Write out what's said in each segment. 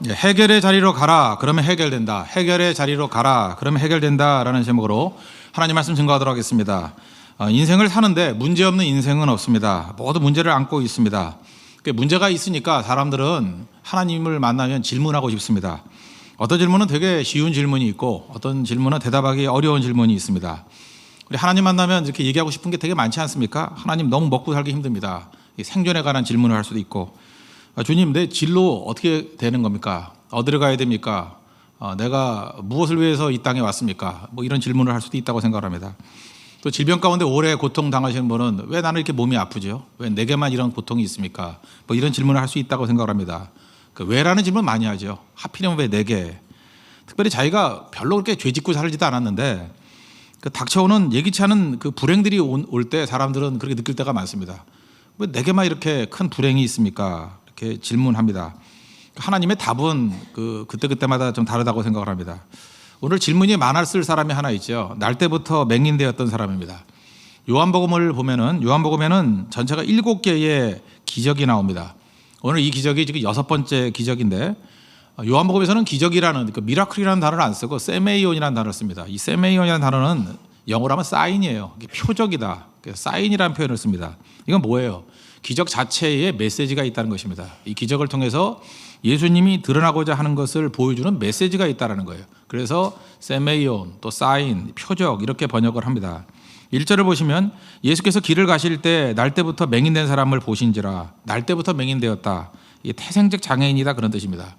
해결의 자리로 가라. 그러면 해결된다. 해결의 자리로 가라. 그러면 해결된다라는 제목으로 하나님 말씀 증거하도록 하겠습니다. 인생을 사는데 문제없는 인생은 없습니다. 모두 문제를 안고 있습니다. 문제가 있으니까 사람들은 하나님을 만나면 질문하고 싶습니다. 어떤 질문은 되게 쉬운 질문이 있고 어떤 질문은 대답하기 어려운 질문이 있습니다. 우리 하나님 만나면 이렇게 얘기하고 싶은 게 되게 많지 않습니까? 하나님 너무 먹고 살기 힘듭니다. 생존에 관한 질문을 할 수도 있고, 주님 내 진로 어떻게 되는 겁니까? 어디로 가야 됩니까? 내가 무엇을 위해서 이 땅에 왔습니까? 뭐 이런 질문을 할 수도 있다고 생각합니다. 또 질병 가운데 오래 고통 당하시는 분은 왜 나는 이렇게 몸이 아프죠? 왜 내게만 이런 고통이 있습니까? 뭐 이런 질문을 할 수 있다고 생각합니다. 왜라는 질문 많이 하죠. 하필이면 왜 내게? 특별히 자기가 별로 그렇게 죄짓고 살지도 않았는데 닥쳐오는 예기치 않은 그 불행들이 올 때 사람들은 그렇게 느낄 때가 많습니다. 왜 내게만 이렇게 큰 불행이 있습니까? 이렇게 질문합니다. 하나님의 답은 그때마다 좀 다르다고 생각을 합니다. 오늘 질문이 많았을 사람이 하나 있죠. 날 때부터 맹인되었던 사람입니다. 요한복음을 보면은 요한복음에는 전체가 7개의 기적이 나옵니다. 오늘 이 기적이 지금 6번째 기적인데, 요한복음에서는 기적이라는 미라클이라는 단어를 안 쓰고 세메이온이라는 단어를 씁니다. 이 세메이온이라는 단어는 영어로 하면 사인이에요. 표적이다. 사인이라는 표현을 씁니다. 이건 뭐예요? 기적 자체에 메시지가 있다는 것입니다. 이 기적을 통해서 예수님이 드러나고자 하는 것을 보여주는 메시지가 있다는 거예요. 그래서 세메이온, 또 사인, 표적 이렇게 번역을 합니다. 1절을 보시면 예수께서 길을 가실 때 날 때부터 맹인된 사람을 보신지라. 날 때부터 맹인되었다. 이게 태생적 장애인이다 그런 뜻입니다.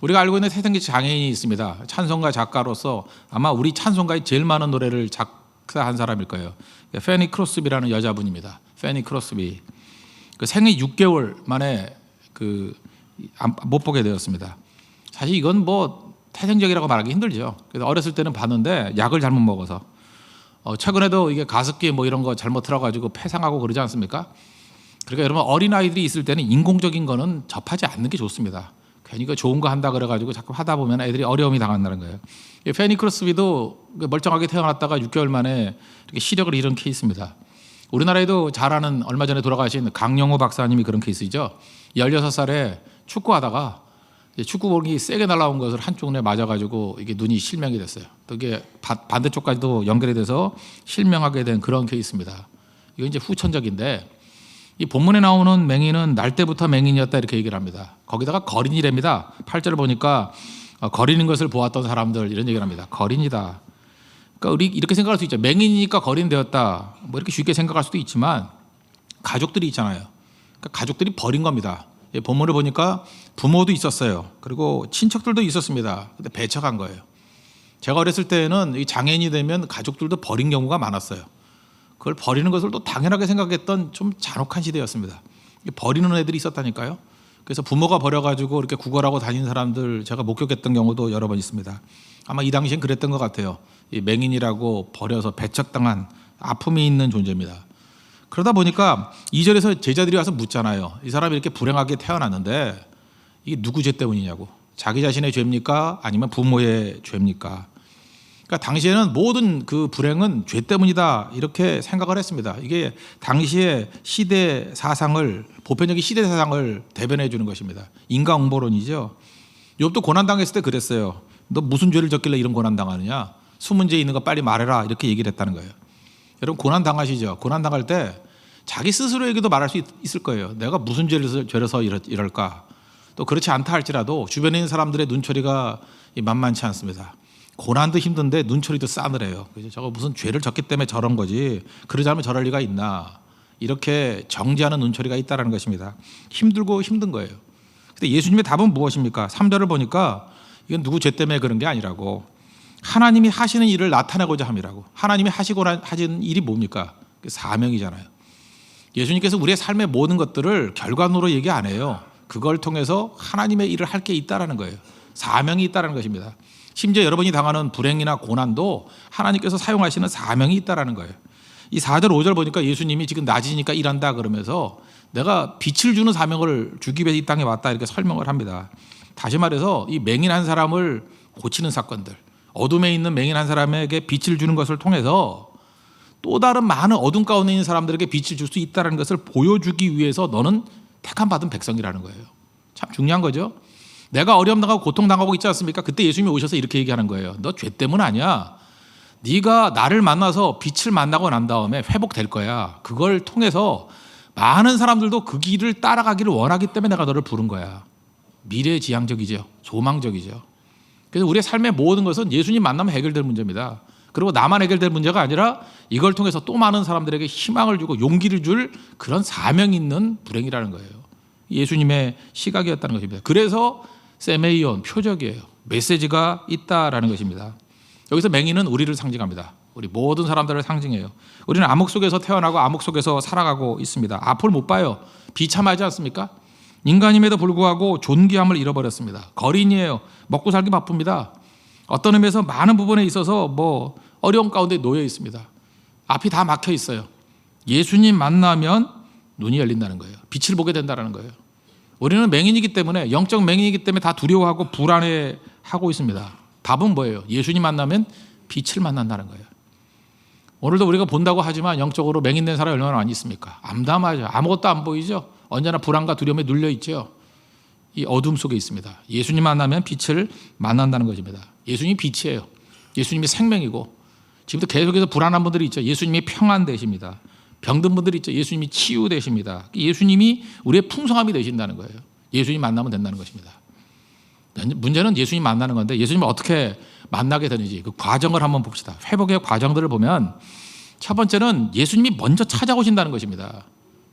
우리가 알고 있는 태생적 장애인이 있습니다. 찬송가 작가로서 아마 우리 찬송가에 제일 많은 노래를 작사한 사람일 거예요. 페니 크로스비라는 여자분입니다. 페니 크로스비. 생애 6개월 만에 못 보게 되었습니다. 사실 이건 뭐 태생적이라고 말하기 힘들죠. 그래서 어렸을 때는 봤는데 약을 잘못 먹어서, 최근에도 이게 가습기 뭐 이런 거 잘못 틀어가지고 폐상하고 그러지 않습니까? 그러니까 여러분 어린 아이들이 있을 때는 인공적인 거는 접하지 않는 게 좋습니다. 괜히 좋은 거 한다 그래가지고 자꾸 하다 보면 애들이 어려움이 당한다는 거예요. 페니 크로스비도 멀쩡하게 태어났다가 6개월 만에 이렇게 시력을 잃은 케이스입니다. 우리나라에도 잘 아는 얼마 전에 돌아가신 강영호 박사님이 그런 케이스이죠. 16살에 축구하다가 축구공이 세게 날아온 것을 한쪽 눈에 맞아가지고 이게 눈이 실명이 됐어요. 또 이게 반대쪽까지도 연결이 돼서 실명하게 된 그런 케이스입니다. 이거 이제 후천적인데, 이 본문에 나오는 맹인은 날 때부터 맹인이었다 이렇게 얘기를 합니다. 거기다가 거린이랍니다. 8절을 보니까 거리는 것을 보았던 사람들 이런 얘기를 합니다. 거린이다. 그러니까 우리 이렇게 생각할 수 있죠. 맹인이니까 거린되었다. 뭐 이렇게 쉽게 생각할 수도 있지만 가족들이 있잖아요. 그러니까 가족들이 버린 겁니다. 본문을 보니까 부모도 있었어요. 그리고 친척들도 있었습니다. 근데 배척한 거예요. 제가 어렸을 때는 이 장애인이 되면 가족들도 버린 경우가 많았어요. 그걸 버리는 것을 또 당연하게 생각했던 좀 잔혹한 시대였습니다. 버리는 애들이 있었다니까요. 그래서 부모가 버려가지고 이렇게 구걸하고 다니는 사람들 제가 목격했던 경우도 여러 번 있습니다. 아마 이 당시엔 그랬던 것 같아요. 이 맹인이라고 버려서 배척당한 아픔이 있는 존재입니다. 그러다 보니까 2절에서 제자들이 와서 묻잖아요. 이 사람이 이렇게 불행하게 태어났는데 이게 누구 죄 때문이냐고. 자기 자신의 죄입니까? 아니면 부모의 죄입니까? 그러니까 당시에는 모든 그 불행은 죄 때문이다 이렇게 생각을 했습니다. 이게 당시의 시대 사상을, 보편적인 시대 사상을 대변해 주는 것입니다. 인과응보론이죠. 욥도 고난당했을 때 그랬어요. 너 무슨 죄를 졌길래 이런 고난당하느냐? 숨은 죄 있는 거 빨리 말해라 이렇게 얘기를 했다는 거예요. 여러분 고난당하시죠? 고난당할 때 자기 스스로에게도 말할 수 있을 거예요. 내가 무슨 죄를 져서 이럴까? 또 그렇지 않다 할지라도 주변에 있는 사람들의 눈초리가 만만치 않습니다. 고난도 힘든데 눈초리도 싸늘해요. 저거 무슨 죄를 졌기 때문에 저런 거지, 그러지 않으면 저럴 리가 있나, 이렇게 정죄하는 눈초리가 있다는 것입니다. 힘들고 힘든 거예요. 근데 예수님의 답은 무엇입니까? 3절을 보니까 이건 누구 죄 때문에 그런 게 아니라고, 하나님이 하시는 일을 나타내고자 함이라고. 하나님이 하시는 일이 뭡니까? 사명이잖아요. 예수님께서 우리의 삶의 모든 것들을 결과론으로 얘기 안 해요. 그걸 통해서 하나님의 일을 할 게 있다는 거예요. 사명이 있다는 것입니다. 심지어 여러분이 당하는 불행이나 고난도 하나님께서 사용하시는 사명이 있다는 거예요. 이 4절 5절 보니까 예수님이 지금 낮이니까 일한다 그러면서 내가 빛을 주는 사명을 주기 위해서 이 땅에 왔다 이렇게 설명을 합니다. 다시 말해서 이 맹인한 사람을 고치는 사건들, 어둠에 있는 맹인한 사람에게 빛을 주는 것을 통해서 또 다른 많은 어둠 가운데 있는 사람들에게 빛을 줄 수 있다는 것을 보여주기 위해서 너는 택함 받은 백성이라는 거예요. 참 중요한 거죠. 내가 어려움 당하고 고통 당하고 있지 않습니까? 그때 예수님이 오셔서 이렇게 얘기하는 거예요. 너 죄 때문 아니야. 네가 나를 만나서 빛을 만나고 난 다음에 회복될 거야. 그걸 통해서 많은 사람들도 그 길을 따라가기를 원하기 때문에 내가 너를 부른 거야. 미래지향적이죠. 소망적이죠. 그래서 우리의 삶의 모든 것은 예수님 만나면 해결될 문제입니다. 그리고 나만 해결될 문제가 아니라 이걸 통해서 또 많은 사람들에게 희망을 주고 용기를 줄 그런 사명이 있는 불행이라는 거예요. 예수님의 시각이었다는 것입니다. 그래서 세메이온, 표적이에요. 메시지가 있다라는 것입니다. 여기서 맹인은 우리를 상징합니다. 우리 모든 사람들을 상징해요. 우리는 암흑 속에서 태어나고 암흑 속에서 살아가고 있습니다. 앞을 못 봐요. 비참하지 않습니까? 인간임에도 불구하고 존귀함을 잃어버렸습니다. 거린이에요. 먹고 살기 바쁩니다. 어떤 의미에서 많은 부분에 있어서 어려움 가운데 놓여 있습니다. 앞이 다 막혀 있어요. 예수님 만나면 눈이 열린다는 거예요. 빛을 보게 된다는 거예요. 우리는 맹인이기 때문에, 영적 맹인이기 때문에 다 두려워하고 불안해하고 있습니다. 답은 뭐예요? 예수님 만나면 빛을 만난다는 거예요. 오늘도 우리가 본다고 하지만 영적으로 맹인된 사람이 얼마나 많이 있습니까? 암담하죠. 아무것도 안 보이죠. 언제나 불안과 두려움에 눌려 있죠. 이 어둠 속에 있습니다. 예수님 만나면 빛을 만난다는 것입니다. 예수님이 빛이에요. 예수님이 생명이고, 지금도 계속해서 불안한 분들이 있죠. 예수님이 평안 되십니다. 병든 분들이 있죠. 예수님이 치유 되십니다. 예수님이 우리의 풍성함이 되신다는 거예요. 예수님 만나면 된다는 것입니다. 문제는 예수님 만나는 건데, 예수님을 어떻게 만나게 되는지 그 과정을 한번 봅시다. 회복의 과정들을 보면 첫 번째는 예수님이 먼저 찾아오신다는 것입니다.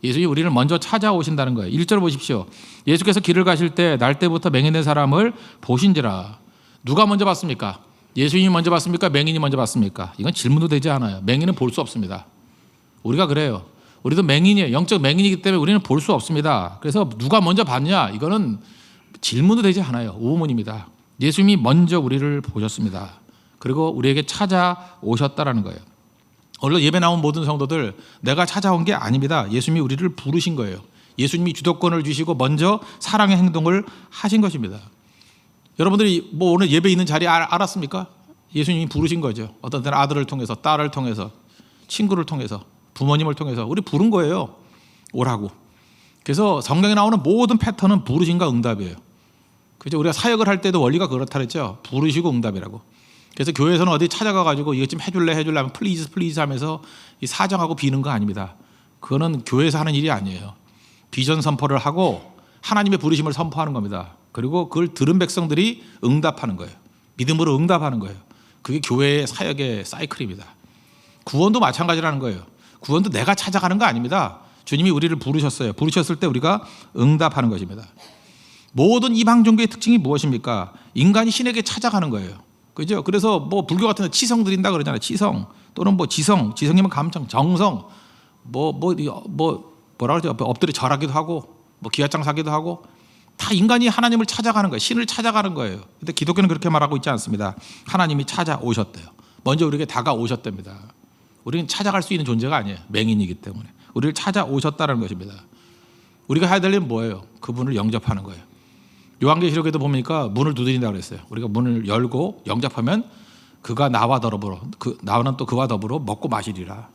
예수님이 우리를 먼저 찾아오신다는 거예요. 1절 보십시오. 예수께서 길을 가실 때 날 때부터 맹인된 사람을 보신지라. 누가 먼저 봤습니까? 예수님이 먼저 봤습니까? 맹인이 먼저 봤습니까? 이건 질문도 되지 않아요. 맹인은 볼 수 없습니다. 우리가 그래요. 우리도 맹인이에요. 영적 맹인이기 때문에 우리는 볼 수 없습니다. 그래서 누가 먼저 봤냐? 이거는 질문도 되지 않아요. 우문입니다. 예수님이 먼저 우리를 보셨습니다. 그리고 우리에게 찾아오셨다라는 거예요. 오늘 예배 나온 모든 성도들, 내가 찾아온 게 아닙니다. 예수님이 우리를 부르신 거예요. 예수님이 주도권을 주시고 먼저 사랑의 행동을 하신 것입니다. 여러분들이 오늘 예배 있는 자리 알았습니까? 예수님이 부르신 거죠. 어떤 때는 아들을 통해서, 딸을 통해서, 친구를 통해서, 부모님을 통해서 우리 부른 거예요. 오라고. 그래서 성경에 나오는 모든 패턴은 부르심과 응답이에요. 그죠? 우리가 사역을 할 때도 원리가 그렇다 그랬죠. 부르시고 응답이라고. 그래서 교회에서는 어디 찾아가가지고 이것 좀 해줄래 하면 플리즈 하면서 이 사정하고 비는 거 아닙니다. 그거는 교회에서 하는 일이 아니에요. 비전 선포를 하고 하나님의 부르심을 선포하는 겁니다. 그리고 그걸 들은 백성들이 응답하는 거예요. 믿음으로 응답하는 거예요. 그게 교회의 사역의 사이클입니다. 구원도 마찬가지라는 거예요. 구원도 내가 찾아가는 거 아닙니다. 주님이 우리를 부르셨어요. 부르셨을 때 우리가 응답하는 것입니다. 모든 이방 종교의 특징이 무엇입니까? 인간이 신에게 찾아가는 거예요. 그죠? 그래서 불교 같은 데 치성 드린다 그러잖아요. 치성 또는 지성이면 감청, 정성, 뭐라 그러죠? 엎드려 절하기도 하고, 기와장 사기도 하고, 다 인간이 하나님을 찾아가는 거예요. 신을 찾아가는 거예요. 근데 기독교는 그렇게 말하고 있지 않습니다. 하나님이 찾아오셨대요. 먼저 우리에게 다가오셨답니다. 우리는 찾아갈 수 있는 존재가 아니에요. 맹인이기 때문에. 우리를 찾아오셨다는 것입니다. 우리가 해야 될 일은 뭐예요? 그분을 영접하는 거예요. 요한계시록에도 보니까 문을 두드린다고 그랬어요. 우리가 문을 열고 영접하면 그가 나와 더불어, 나는 또 그와 더불어 먹고 마시리라.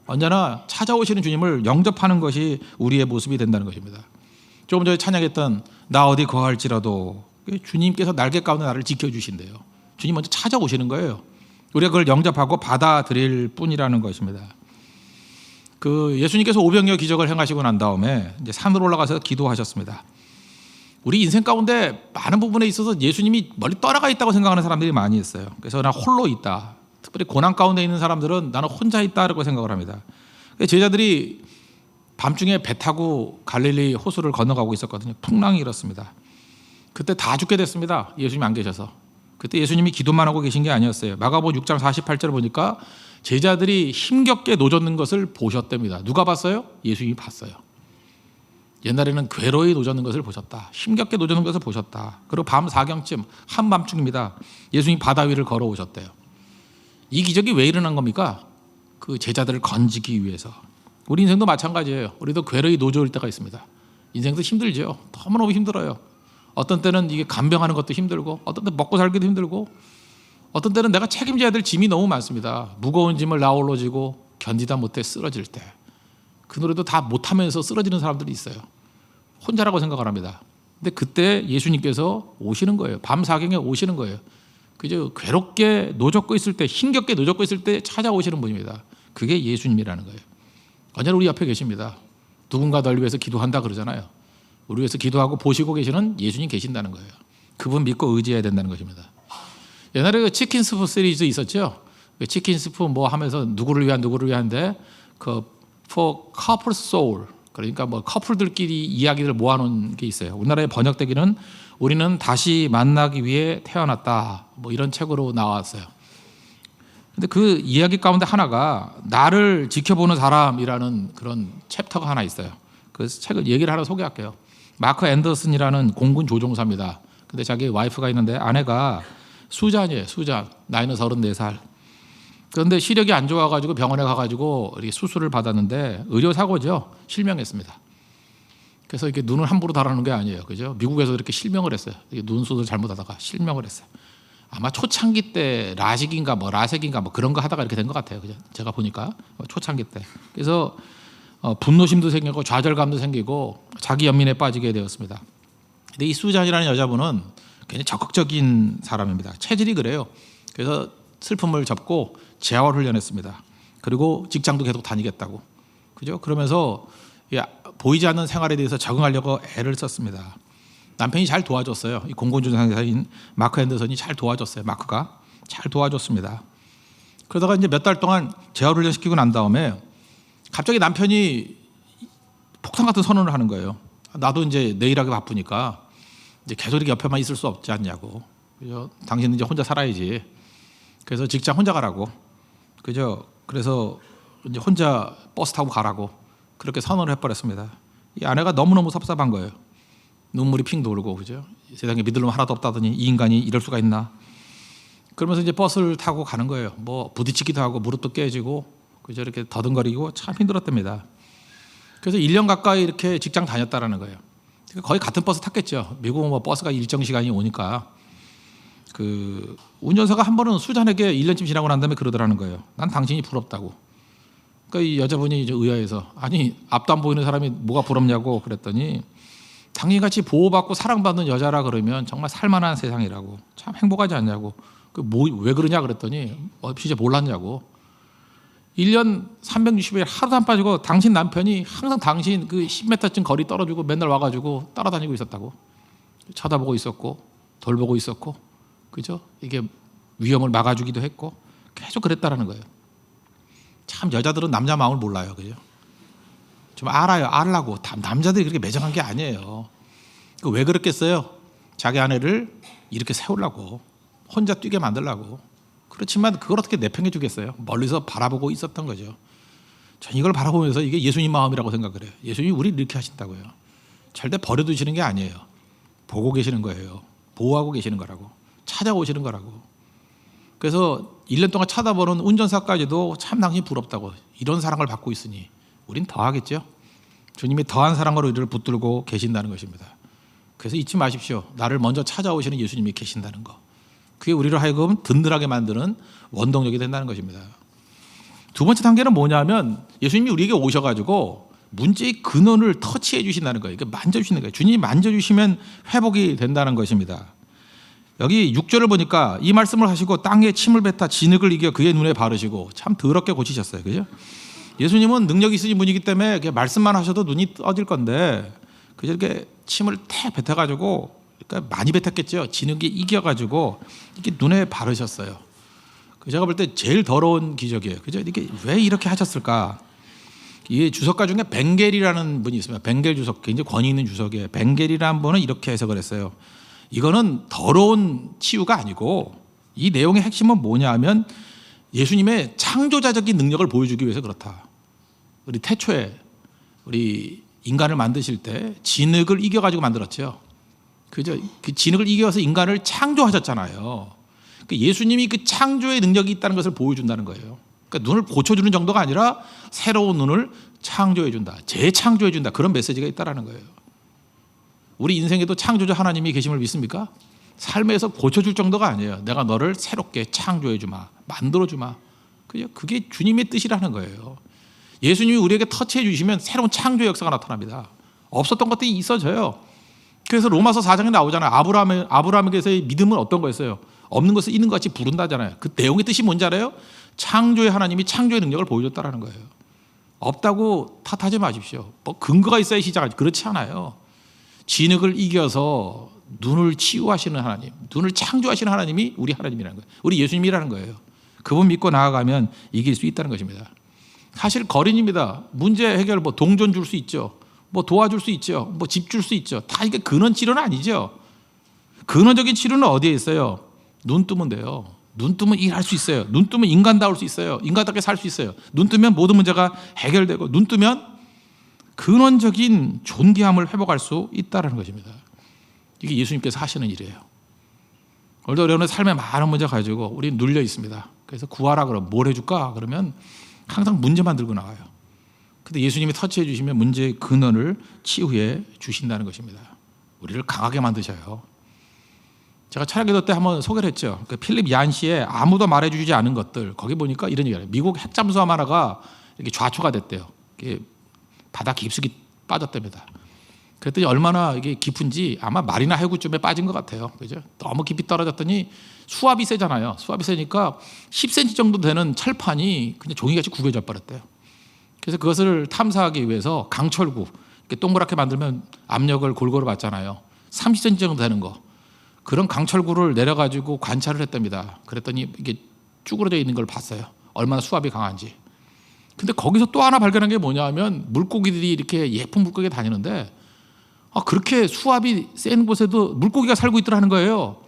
언제나 찾아오시는 주님을 영접하는 것이 우리의 모습이 된다는 것입니다. 조금 전에 찬양했던 나 어디 거할지라도 주님께서 날개 가운데 나를 지켜주신대요. 주님 먼저 찾아오시는 거예요. 우리가 그걸 영접하고 받아들일 뿐이라는 것입니다. 예수님께서 오병이어 기적을 행하시고 난 다음에 이제 산으로 올라가서 기도하셨습니다. 우리 인생 가운데 많은 부분에 있어서 예수님이 멀리 떠나가 있다고 생각하는 사람들이 많이 있어요. 그래서 나 홀로 있다. 특별히 고난 가운데 있는 사람들은 나는 혼자 있다라고 생각을 합니다. 제자들이 밤중에 배 타고 갈릴리 호수를 건너가고 있었거든요. 풍랑이 일었습니다. 그때 다 죽게 됐습니다. 예수님이 안 계셔서. 그때 예수님이 기도만 하고 계신 게 아니었어요. 마가복음 6장 48절을 보니까 제자들이 힘겹게 노젓는 것을 보셨답니다. 누가 봤어요? 예수님이 봤어요. 옛날에는 괴로이 노젓는 것을 보셨다. 힘겹게 노젓는 것을 보셨다. 그리고 밤 4경쯤 한밤중입니다. 예수님이 바다 위를 걸어오셨대요. 이 기적이 왜 일어난 겁니까? 그 제자들을 건지기 위해서. 우리 인생도 마찬가지예요. 우리도 괴로이 노조일 때가 있습니다. 인생도 힘들죠. 너무너무 힘들어요. 어떤 때는 이게 간병하는 것도 힘들고, 어떤 때는 먹고 살기도 힘들고, 어떤 때는 내가 책임져야 될 짐이 너무 많습니다. 무거운 짐을 나홀로 지고 견디다 못해 쓰러질 때. 그 노래도 다 못하면서 쓰러지는 사람들이 있어요. 혼자라고 생각을 합니다. 근데 그때 예수님께서 오시는 거예요. 밤사경에 오시는 거예요. 그저 괴롭게 노젓고 있을 때, 힘겹게 노젓고 있을 때 찾아오시는 분입니다. 그게 예수님이라는 거예요. 언제나 우리 옆에 계십니다. 누군가 널 위해서 기도한다 그러잖아요. 우리 위해서 기도하고 보시고 계시는 예수님 계신다는 거예요. 그분 믿고 의지해야 된다는 것입니다. 옛날에 그 치킨 스프 시리즈 있었죠. 치킨 스프 뭐 하면서 누구를 위한데 그 for couple soul, 그러니까 뭐 커플들끼리 이야기를 모아놓은 게 있어요. 우리나라에 번역되기는 우리는 다시 만나기 위해 태어났다, 뭐 이런 책으로 나왔어요. 근데 그 이야기 가운데 하나가 나를 지켜보는 사람이라는 그런 챕터가 하나 있어요. 그 책을 얘기를 하나 소개할게요. 마크 앤더슨이라는 공군 조종사입니다. 근데 자기 와이프가 있는데 아내가 수잔이에요. 수잔. 나이는 34살. 그런데 시력이 안 좋아가지고 병원에 가가지고 이렇게 수술을 받았는데 의료사고죠. 실명했습니다. 그래서 이렇게 눈을 함부로 달아놓은 게 아니에요. 그죠? 미국에서 이렇게 실명을 했어요. 눈 수술 잘못하다가 실명을 했어요. 아마 초창기 때 라식인가 뭐 라섹인가 뭐 그런 거 하다가 이렇게 된 것 같아요. 그죠? 제가 보니까 초창기 때. 그래서 분노심도 생기고 좌절감도 생기고 자기 연민에 빠지게 되었습니다. 근데 이 수잔이라는 여자분은 굉장히 적극적인 사람입니다. 체질이 그래요. 그래서 슬픔을 접고 재활 훈련했습니다. 그리고 직장도 계속 다니겠다고. 그죠? 그러면서 보이지 않는 생활에 대해서 적응하려고 애를 썼습니다. 남편이 잘 도와줬어요. 이 공군조종사인 마크 앤더슨이 잘 도와줬어요. 마크가 잘 도와줬습니다. 그러다가 이제 몇 달 동안 재활 훈련 시키고 난 다음에 갑자기 남편이 폭탄 같은 선언을 하는 거예요. 나도 이제 내 일하기 바쁘니까 이제 계속 이렇게 옆에만 있을 수 없지 않냐고. 그죠? 당신은 이제 혼자 살아야지. 그래서 직장 혼자 가라고. 그죠? 그래서 이제 혼자 버스 타고 가라고. 그렇게 선언을 해버렸습니다. 이 아내가 너무너무 섭섭한 거예요. 눈물이 핑 돌고, 그죠? 세상에 믿을 놈 하나도 없다더니 이 인간이 이럴 수가 있나. 그러면서 이제 버스를 타고 가는 거예요. 뭐 부딪히기도 하고 무릎도 깨지고, 그죠? 이렇게 더듬거리고 참 힘들었답니다. 그래서 1년 가까이 이렇게 직장 다녔다라는 거예요. 거의 같은 버스 탔겠죠. 미국은 뭐 버스가 일정 시간이 오니까. 그 운전사가 한 번은 수잔에게 1년쯤 지나고 난 다음에 그러더라는 거예요. 난 당신이 부럽다고. 그러니까 이 여자분이 이제 의아해서 아니 앞도 안 보이는 사람이 뭐가 부럽냐고 그랬더니 당신같이 보호받고 사랑받는 여자라 그러면 정말 살만한 세상이라고. 참 행복하지 않냐고. 왜 그러냐 그랬더니 진짜 몰랐냐고. 1년 360일 하루도 안 빠지고 당신 남편이 항상 당신 그 10m쯤 거리 떨어지고 맨날 와가지고 따라다니고 있었다고. 쳐다보고 있었고 돌보고 있었고, 그죠? 이게 위험을 막아주기도 했고 계속 그랬다라는 거예요. 참 여자들은 남자 마음을 몰라요, 그죠? 좀 알아요. 알라고. 남자들이 그렇게 매정한 게 아니에요. 왜 그랬겠어요? 자기 아내를 이렇게 세우려고, 혼자 뛰게 만들려고. 그렇지만 그걸 어떻게 내팽개 주겠어요? 멀리서 바라보고 있었던 거죠. 전 이걸 바라보면서 이게 예수님 마음이라고 생각을 해요. 예수님이 우리를 이렇게 하신다고요. 절대 버려두시는 게 아니에요. 보고 계시는 거예요. 보호하고 계시는 거라고. 찾아오시는 거라고. 그래서 1년 동안 쳐다보는 운전사까지도 참 당신이 부럽다고. 이런 사랑을 받고 있으니 우린 더 하겠죠. 주님이 더한 사랑으로 우리를 붙들고 계신다는 것입니다. 그래서 잊지 마십시오. 나를 먼저 찾아오시는 예수님이 계신다는 거. 그게 우리를 하여금 든든하게 만드는 원동력이 된다는 것입니다. 두 번째 단계는 뭐냐면 예수님이 우리에게 오셔가지고 문제의 근원을 터치해 주신다는 거예요. 만져주시는 거예요. 주님이 만져주시면 회복이 된다는 것입니다. 여기 6절을 보니까 이 말씀을 하시고 땅에 침을 뱉어 진흙을 이겨 그의 눈에 바르시고 참 더럽게 고치셨어요. 그죠? 예수님은 능력이 있으신 분이기 때문에 말씀만 하셔도 눈이 떠질 건데 그저 이렇게 침을 태 뱉어가지고 그러니까 많이 뱉었겠죠. 진흙이 이겨가지고 이렇게 눈에 바르셨어요. 제가 볼 때 제일 더러운 기적이에요. 그죠? 이게 왜 이렇게 하셨을까? 이 주석가 중에 벵겔이라는 분이 있습니다. 벵겔 주석, 굉장히 권위 있는 주석이에요. 벵겔이라는 분은 이렇게 해석을 했어요. 이거는 더러운 치유가 아니고 이 내용의 핵심은 뭐냐 하면 예수님의 창조자적인 능력을 보여주기 위해서 그렇다. 우리 태초에 우리 인간을 만드실 때 진흙을 이겨가지고 만들었죠. 그죠? 그 진흙을 이겨서 인간을 창조하셨잖아요. 예수님이 그 창조의 능력이 있다는 것을 보여준다는 거예요. 그러니까 눈을 고쳐주는 정도가 아니라 새로운 눈을 창조해준다. 재창조해준다. 그런 메시지가 있다는 거예요. 우리 인생에도 창조자 하나님이 계심을 믿습니까? 삶에서 고쳐줄 정도가 아니에요. 내가 너를 새롭게 창조해주마. 만들어주마. 그게 주님의 뜻이라는 거예요. 예수님이 우리에게 터치해 주시면 새로운 창조 역사가 나타납니다. 없었던 것들이 있어져요. 그래서 로마서 4장에 나오잖아요. 아브라함에게서의 믿음은 어떤 거였어요? 없는 것을 있는 것 같이 부른다잖아요. 그 내용의 뜻이 뭔지 알아요? 창조의 하나님이 창조의 능력을 보여줬다라는 거예요. 없다고 탓하지 마십시오. 뭐 근거가 있어야 시작하지. 그렇지 않아요. 진흙을 이겨서 눈을 치유하시는 하나님, 눈을 창조하시는 하나님이 우리 하나님이라는 거예요. 우리 예수님이라는 거예요. 그분 믿고 나아가면 이길 수 있다는 것입니다. 사실 거린입니다. 문제 해결 뭐 동전 줄 수 있죠. 뭐 도와줄 수 있죠. 뭐 집 줄 수 있죠. 다 이게 근원 치료는 아니죠. 근원적인 치료는 어디에 있어요? 눈 뜨면 돼요. 눈 뜨면 일할 수 있어요. 눈 뜨면 인간다울 수 있어요. 인간답게 살 수 있어요. 눈 뜨면 모든 문제가 해결되고 눈 뜨면 근원적인 존귀함을 회복할 수 있다는 것입니다. 이게 예수님께서 하시는 일이에요. 오늘도 여러분의 삶에 많은 문제 가지고 우리 눌려 있습니다. 그래서 구하라 그러면 뭘 해줄까? 그러면 항상 문제만 들고 나와요. 근데 예수님이 터치해 주시면 문제의 근원을 치유해 주신다는 것입니다. 우리를 강하게 만드셔요. 제가 철학기도 때 한번 소개를 했죠. 그 필립 얀시의 아무도 말해주지 않은 것들, 거기 보니까 이런 얘기를 해요. 미국 핵잠수함 하나가 이렇게 좌초가 됐대요. 이게 바다 깊숙이 빠졌답니다. 그랬더니 얼마나 이게 깊은지 아마 마리나 해구쯤에 빠진 것 같아요. 그죠? 너무 깊이 떨어졌더니 수압이 세잖아요. 수압이 세니까 10cm 정도 되는 철판이 그냥 종이같이 구겨져 버렸대요. 그래서 그것을 탐사하기 위해서 강철구, 이렇게 동그랗게 만들면 압력을 골고루 받잖아요. 30cm 정도 되는 거. 그런 강철구를 내려가지고 관찰을 했답니다. 그랬더니 이게 쭈그러져 있는 걸 봤어요. 얼마나 수압이 강한지. 근데 거기서 또 하나 발견한 게 뭐냐 하면 물고기들이 이렇게 예쁜 물고기가 다니는데 그렇게 수압이 센 곳에도 물고기가 살고 있더라는 거예요.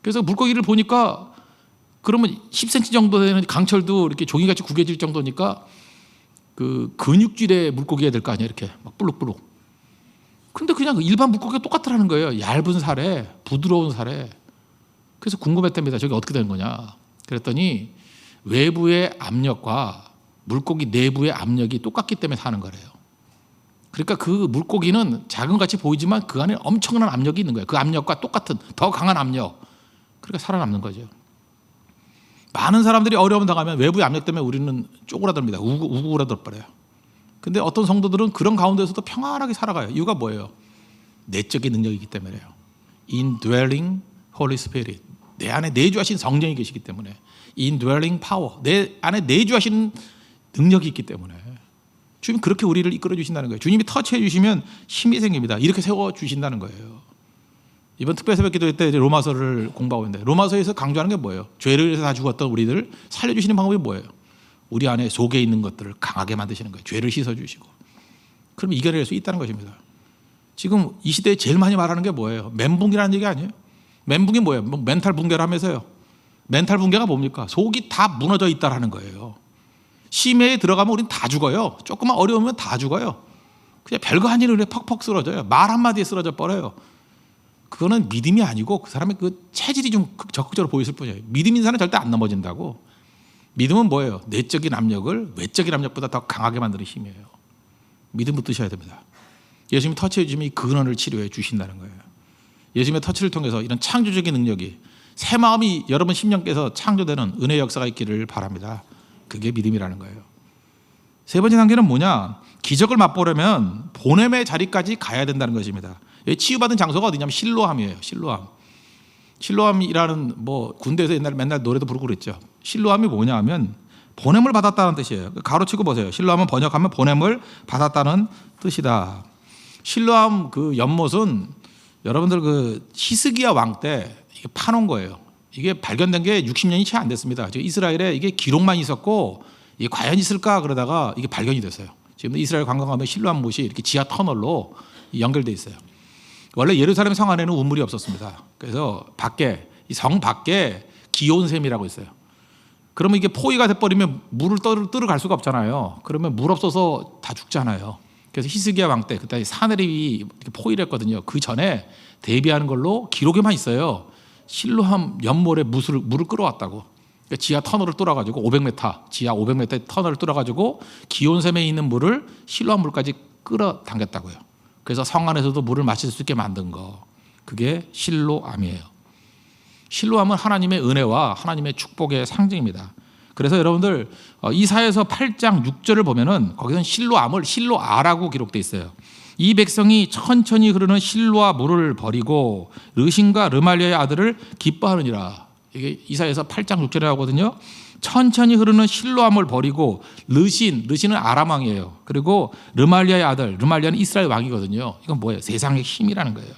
그래서 물고기를 보니까 그러면 10cm 정도 되는 강철도 이렇게 종이같이 구겨질 정도니까 그 근육질의 물고기가 될 거 아니에요. 이렇게 막 불룩불룩. 근데 그냥 일반 물고기가 똑같더라는 거예요. 얇은 살에, 부드러운 살에. 그래서 궁금했답니다. 저게 어떻게 되는 거냐. 그랬더니 외부의 압력과 물고기 내부의 압력이 똑같기 때문에 사는 거래요. 그러니까 그 물고기는 작은 같이 보이지만 그 안에 엄청난 압력이 있는 거예요. 그 압력과 똑같은 더 강한 압력. 그러니까 살아남는 거죠. 많은 사람들이 어려움 당하면 외부의 압력 때문에 우리는 쪼그라듭니다. 우구라들 버려요. 근데 어떤 성도들은 그런 가운데서도 평안하게 살아가요. 이유가 뭐예요? 내적인 능력이기 때문에요. Indwelling Holy Spirit. 내 안에 내주하신 성령이 계시기 때문에. Indwelling Power. 내 안에 내주하신 능력이 있기 때문에. 주님 그렇게 우리를 이끌어 주신다는 거예요. 주님이 터치해 주시면 힘이 생깁니다. 이렇게 세워 주신다는 거예요. 이번 특별 새벽 기도회 때 로마서를 공부하고 있는데 로마서에서 강조하는 게 뭐예요? 죄를 위해서 다 죽었던 우리들 살려주시는 방법이 뭐예요? 우리 안에 속에 있는 것들을 강하게 만드시는 거예요. 죄를 씻어주시고. 그럼 이겨낼 수 있다는 것입니다. 지금 이 시대에 제일 많이 말하는 게 뭐예요? 멘붕이라는 얘기 아니에요? 멘붕이 뭐예요? 멘탈 붕괴를 하면서요. 멘탈 붕괴가 뭡니까? 속이 다 무너져 있다라는 거예요. 심해에 들어가면 우린 다 죽어요. 조금만 어려우면 다 죽어요. 그냥 별거 아닌 일에 퍽퍽 쓰러져요. 말 한마디에 쓰러져 버려요. 그거는 믿음이 아니고 그 사람의 그 체질이 좀 적극적으로 보였을 뿐이에요. 믿음 있는 사람은 절대 안 넘어진다고. 믿음은 뭐예요? 내적인 압력을 외적인 압력보다 더 강하게 만드는 힘이에요. 믿음 붙드셔야 됩니다. 예수님이 터치해 주시면 이 근원을 치료해 주신다는 거예요. 예수님의 터치를 통해서 이런 창조적인 능력이 새 마음이 여러분 심령께서 창조되는 은혜 역사가 있기를 바랍니다. 그게 믿음이라는 거예요. 세 번째 단계는 뭐냐? 기적을 맛보려면 보냄의 자리까지 가야 된다는 것입니다. 치유받은 장소가 어디냐면 실로암이에요. 실로암. 실로암이라는 뭐 군대에서 옛날에 맨날 노래도 부르고 그랬죠. 실로암이 뭐냐 하면 보냄을 받았다는 뜻이에요. 가로치고 보세요. 실로암은 번역하면 보냄을 받았다는 뜻이다. 실로암 그 연못은 여러분들 그 히스기야 왕 때 이게 파놓은 거예요. 이게 발견된 게 60년이 채 안 됐습니다. 지금 이스라엘에 이게 기록만 있었고 이게 과연 있을까 그러다가 이게 발견이 됐어요. 지금 이스라엘 관광하면 실로암 못이 이렇게 지하 터널로 연결돼 있어요. 원래 예루살렘 성 안에는 우물이 없었습니다. 그래서 밖에 이 성 밖에 기온샘이라고 있어요. 그러면 이게 포위가 돼버리면 물을 뜨러 갈 수가 없잖아요. 그러면 물 없어서 다 죽잖아요. 그래서 히스기야 왕 때 그때 사내립이 이렇게 포위를 했거든요. 그 전에 대비하는 걸로 기록에만 있어요. 실로암 연못에 물을 끌어왔다고. 그러니까 지하 터널을 뚫어가지고 500m, 지하 500m 터널을 뚫어가지고 기온샘에 있는 물을 실로암 물까지 끌어당겼다고요. 그래서 성 안에서도 물을 마실 수 있게 만든 거. 그게 실로암이에요. 실로암은 하나님의 은혜와 하나님의 축복의 상징입니다. 그래서 여러분들 이사야서 8장 6절을 보면은 거기서는 실로암을 실로아라고 기록돼 있어요. 이 백성이 천천히 흐르는 실로아 물을 버리고 르신과 르말리아의 아들을 기뻐하느니라. 이게 이사야서 8장 6절에 나오거든요. 천천히 흐르는 실로암을 버리고 르신은 아람 왕이에요. 그리고 르말리아의 아들, 르말리아는 이스라엘 왕이거든요. 이건 뭐예요? 세상의 힘이라는 거예요.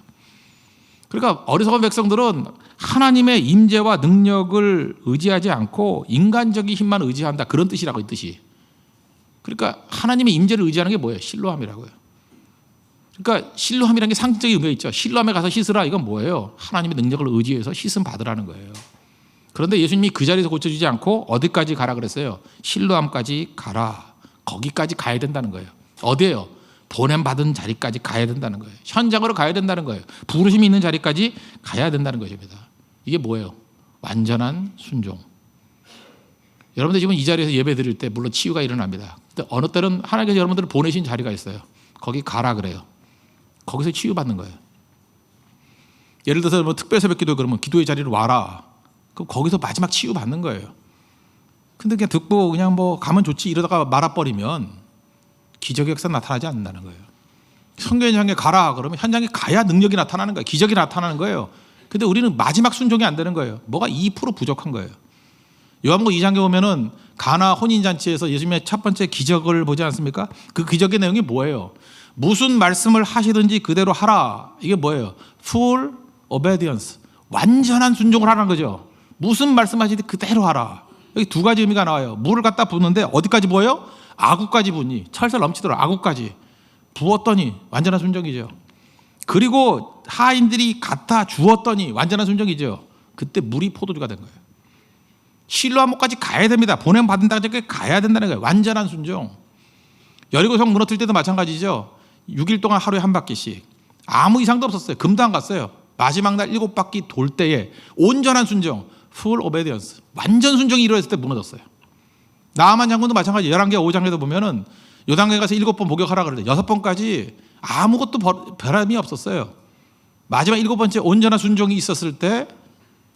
그러니까 어리석은 백성들은 하나님의 임재와 능력을 의지하지 않고 인간적인 힘만 의지한다, 그런 뜻이라고, 이 뜻이. 그러니까 하나님의 임재를 의지하는 게 뭐예요? 실로암이라고요. 그러니까 실로암이라는 게 상징적인 의미가 있죠. 실로암에 가서 씻으라, 이건 뭐예요? 하나님의 능력을 의지해서 씻음 받으라는 거예요. 그런데 예수님이 그 자리에서 고쳐주지 않고 어디까지 가라 그랬어요? 실로암까지 가라. 거기까지 가야 된다는 거예요. 어디예요? 보냄받은 자리까지 가야 된다는 거예요. 현장으로 가야 된다는 거예요. 부르심이 있는 자리까지 가야 된다는 것입니다. 이게 뭐예요? 완전한 순종. 여러분들 지금 이 자리에서 예배 드릴 때 물론 치유가 일어납니다. 근데 어느 때는 하나님께서 여러분들을 보내신 자리가 있어요. 거기 가라 그래요. 거기서 치유받는 거예요. 예를 들어서 뭐 특별 새벽 기도, 그러면 기도의 자리로 와라. 그럼 거기서 마지막 치유받는 거예요. 근데 그냥 듣고 그냥 뭐 가면 좋지 이러다가 말아버리면 기적의 역사 나타나지 않는다는 거예요. 성경 현장에 가라 그러면 현장에 가야 능력이 나타나는 거예요. 기적이 나타나는 거예요. 근데 우리는 마지막 순종이 안 되는 거예요. 뭐가 2% 부족한 거예요. 요한복음 2장에 보면은 가나 혼인잔치에서 예수님의 첫 번째 기적을 보지 않습니까? 그 기적의 내용이 뭐예요? 무슨 말씀을 하시든지 그대로 하라. 이게 뭐예요? Full obedience. 완전한 순종을 하라는 거죠. 무슨 말씀하시든지 그대로 하라. 여기 두 가지 의미가 나와요. 물을 갖다 붓는데 어디까지 부어요? 아구까지 붓니. 철철 넘치도록 아구까지 부었더니 완전한 순종이죠. 그리고 하인들이 갖다 주었더니 완전한 순종이죠. 그때 물이 포도주가 된 거예요. 실로암까지 가야 됩니다. 보냄 받는다고 가야 된다는 거예요. 완전한 순종. 여리고성 무너뜨릴 때도 마찬가지죠. 6일 동안 하루에 한 바퀴씩 아무 이상도 없었어요. 금도 안 갔어요. 마지막 날 7바퀴 돌 때에 온전한 순종, full obedience, 완전 순종이 이루어졌을 때 무너졌어요. 나아만 장군도 마찬가지. 11개 5장에도 보면은 요단강에 가서 7번 목욕하라 그러는데 6번까지 아무것도 변함이 없었어요. 마지막 7번째 온전한 순종이 있었을 때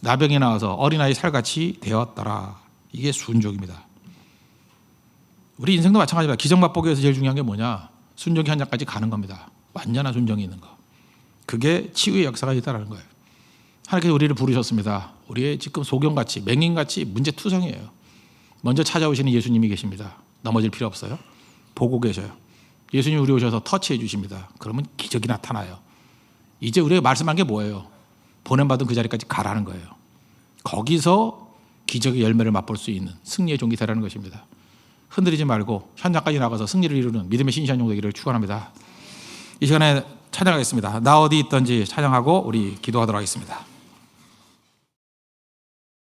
나병이 나와서 어린아이 살같이 되었더라. 이게 순종입니다. 우리 인생도 마찬가지입니다. 기적 맛보기 위해서 제일 중요한 게 뭐냐? 순종 현장까지 가는 겁니다. 완전한 순종이 있는 거. 그게 치유의 역사가 있다는 거예요. 하나님께서 우리를 부르셨습니다. 우리의 지금 소경같이 맹인같이 문제투성이에요. 먼저 찾아오시는 예수님이 계십니다. 넘어질 필요 없어요. 보고 계셔요. 예수님이 우리 오셔서 터치해 주십니다. 그러면 기적이 나타나요. 이제 우리가 말씀한 게 뭐예요? 보냄받은 그 자리까지 가라는 거예요. 거기서 기적의 열매를 맛볼 수 있는 승리의 종이 되라는 것입니다. 흔들리지 말고 현장까지 나가서 승리를 이루는 믿음의 신실한 종 되기를 축원합니다. 이 시간에 찬양하겠습니다. 나 어디 있든지 찬양하고 우리 기도하도록 하겠습니다.